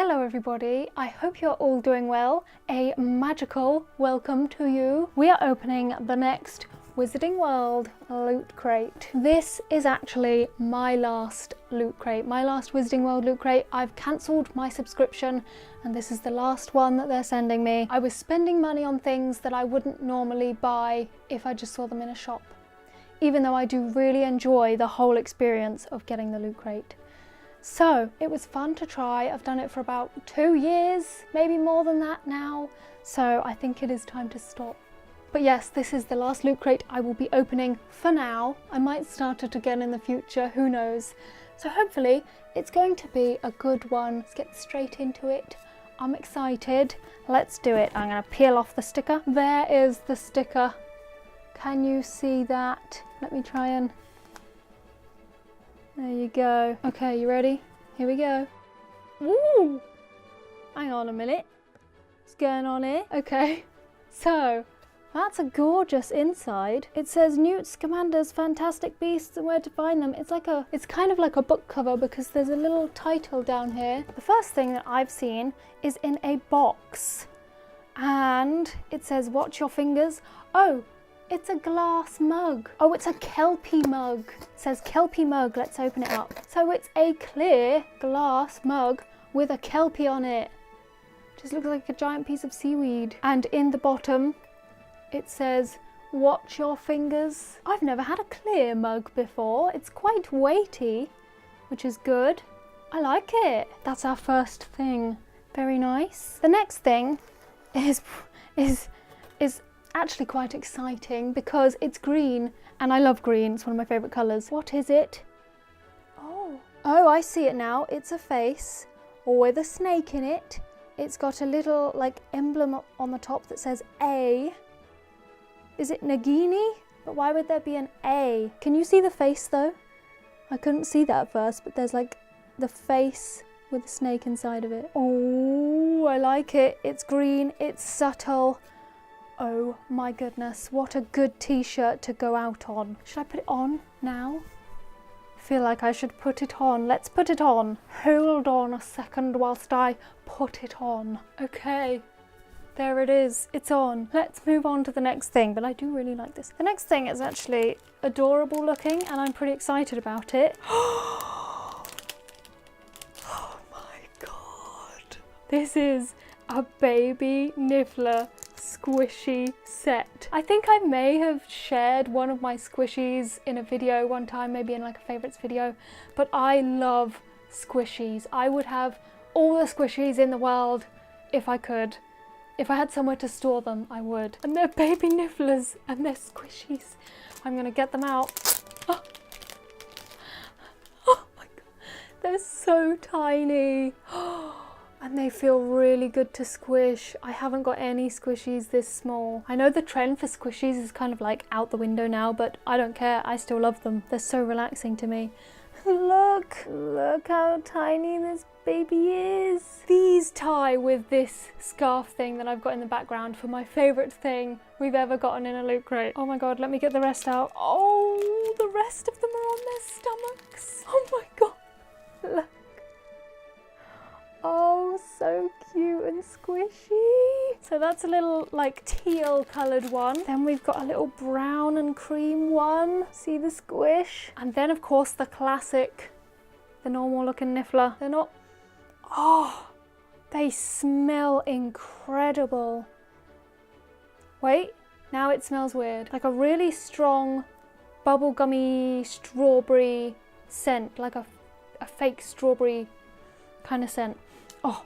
Hello everybody, I hope you're all doing well. A magical welcome to you. We are opening the next Wizarding World loot crate. This is actually my last loot crate, my last Wizarding World loot crate. I've cancelled my subscription and this is the last one that they're sending me. I was spending money on things that I wouldn't normally buy if I just saw them in a shop, even though I do really enjoy the whole experience of getting the loot crate. So it was fun to try. I've done it for about 2 years, maybe more than that now. So I think it is time to stop. But yes, this is the last loot crate I will be opening for now. I might start it again in the future, who knows. So hopefully it's going to be a good one. Let's get straight into it. I'm excited. Let's do it. I'm going to peel off the sticker. There is the sticker. Can you see that? Let me try and... There you go. Okay, you ready? Here we go. Woo! Hang on a minute. What's going on here? Okay, so that's a gorgeous inside. It says Newt Scamander's Fantastic Beasts and Where to Find Them. It's kind of like a book cover because there's a little title down here. The first thing that I've seen is in a box and it says watch your fingers. Oh, it's a glass mug. Oh, it's a Kelpie mug. It says Kelpie mug. Let's open it up. So it's a clear glass mug with a Kelpie on it. Just looks like a giant piece of seaweed. And in the bottom, it says, watch your fingers. I've never had a clear mug before. It's quite weighty, which is good. I like it. That's our first thing. Very nice. The next thing is actually quite exciting because it's green and I love green. It's one of my favourite colours. What is it? Oh, I see it now. It's a face with a snake in it. It's got a little like emblem on the top that says A. Is it Nagini? But why would there be an A? Can you see the face though? I couldn't see that at first, but there's like the face with a snake inside of it. Oh, I like it. It's green, it's subtle. Oh my goodness, what a good t-shirt to go out on. Should I put it on now? I feel like I should put it on. Let's put it on. Hold on a second whilst I put it on. Okay, there it is. It's on. Let's move on to the next thing, but I do really like this. The next thing is actually adorable looking and I'm pretty excited about it. Oh my god. This is a baby Niffler squishy set. I think I may have shared one of my squishies in a video one time, maybe in like a favourites video, but I love squishies. I would have all the squishies in the world if I could. If I had somewhere to store them, I would. And they're baby Nifflers and they're squishies. I'm gonna get them out. Oh, oh my god, they're so tiny. And they feel really good to squish. I haven't got any squishies this small. I know the trend for squishies is kind of like out the window now, but I don't care. I still love them. They're so relaxing to me. Look how tiny this baby is. These tie with this scarf thing that I've got in the background for my favourite thing we've ever gotten in a loot crate. Oh my god, let me get the rest out. Oh, the rest of them are on their stomachs. Oh my god, look. Oh, so cute and squishy. So that's a little like teal coloured one. Then we've got a little brown and cream one. See the squish? And then of course the classic, the normal looking Niffler. They're not, oh, they smell incredible. Wait, now it smells weird. Like a really strong bubblegummy strawberry scent, like a fake strawberry kind of scent. Oh,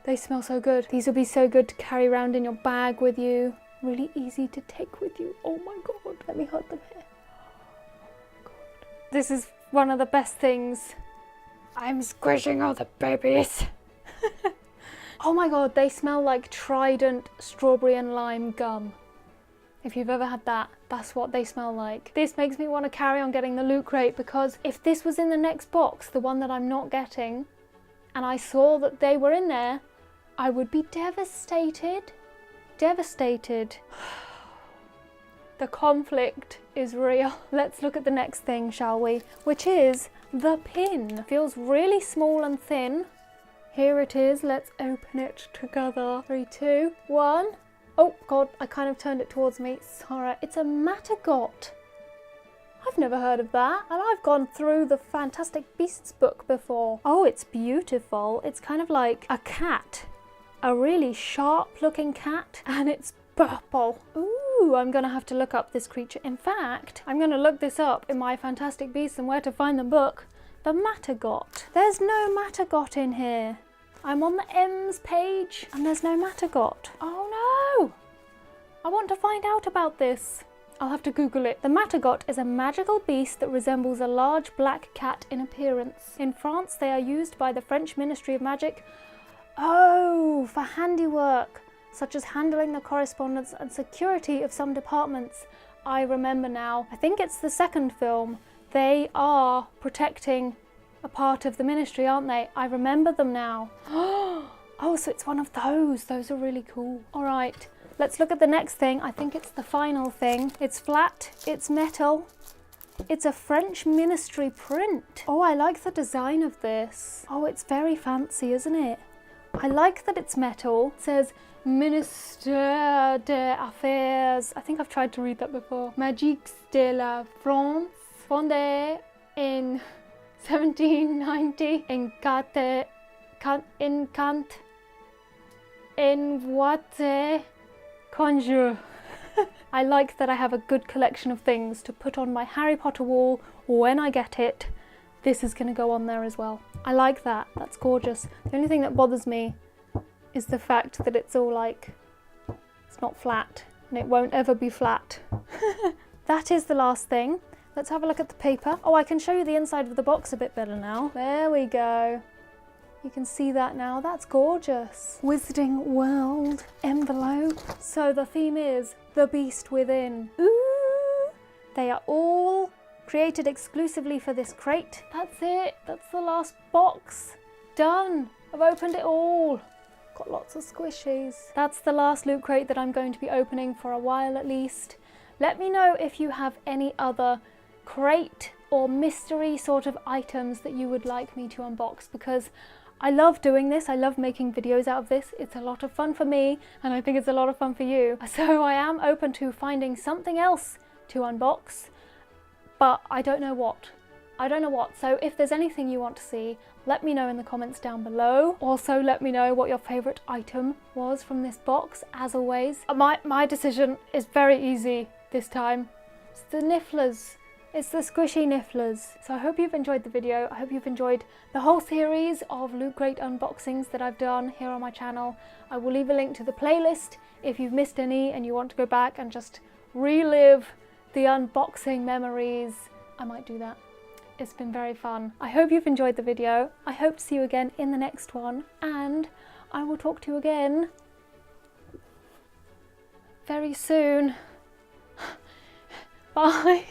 they smell so good. These will be so good to carry around in your bag with you. Really easy to take with you. Oh my god, let me hold them here. Oh god. This is one of the best things. I'm squishing all the babies. Oh my god, they smell like Trident strawberry and lime gum. If you've ever had that, that's what they smell like. This makes me want to carry on getting the loot crate because if this was in the next box, the one that I'm not getting, and I saw that they were in there, I would be devastated. Devastated. The conflict is real. Let's look at the next thing, shall we? Which is the pin. Feels really small and thin. Here it is. Let's open it together. 3, 2, 1. Oh God, I kind of turned it towards me. Sorry. It's a Matagot. I've never heard of that, and I've gone through the Fantastic Beasts book before. Oh, it's beautiful. It's kind of like a cat, a really sharp looking cat, and it's purple. Ooh, I'm gonna have to look up this creature. In fact, I'm gonna look this up in my Fantastic Beasts and Where to Find Them book. The Matagot. There's no Matagot in here. I'm on the M's page and there's no Matagot. Oh no! I want to find out about this. I'll have to Google it. The Matagot is a magical beast that resembles a large black cat in appearance. In France, they are used by the French Ministry of Magic, for handiwork, such as handling the correspondence and security of some departments. I remember now. I think it's the second film. They are protecting a part of the ministry, aren't they? I remember them now. Oh, so it's one of those. Those are really cool. All right. Let's look at the next thing. I think it's the final thing. It's flat, it's metal. It's a French ministry print. Oh, I like the design of this. Oh, it's very fancy, isn't it? I like that it's metal. It says Ministère des Affaires. I think I've tried to read that before. Magiques de la France, fondée in 1790 in Watte. Conjure. I like that I have a good collection of things to put on my Harry Potter wall when I get it. This is going to go on there as well. I like that. That's gorgeous. The only thing that bothers me is the fact that it's all like, it's not flat and it won't ever be flat. That is the last thing. Let's have a look at the paper. Oh, I can show you the inside of the box a bit better now. There we go. You can see that now. That's gorgeous. Wizarding World envelope. So the theme is The Beast Within. Ooh! They are all created exclusively for this crate. That's it. That's the last box. Done. I've opened it all. Got lots of squishies. That's the last loot crate that I'm going to be opening for a while at least. Let me know if you have any other crate or mystery sort of items that you would like me to unbox, because I love doing this. I love making videos out of this. It's a lot of fun for me and I think it's a lot of fun for you. So I am open to finding something else to unbox, but I don't know what. So if there's anything you want to see, let me know in the comments down below. Also, let me know what your favourite item was from this box, as always. My decision is very easy this time. It's the nifflers. It's the squishy nifflers. So I hope you've enjoyed the video. I hope you've enjoyed the whole series of Loot Crate unboxings that I've done here on my channel. I will leave a link to the playlist if you've missed any and you want to go back and just relive the unboxing memories. I might do that. It's been very fun. I hope you've enjoyed the video. I hope to see you again in the next one, and I will talk to you again very soon. Bye.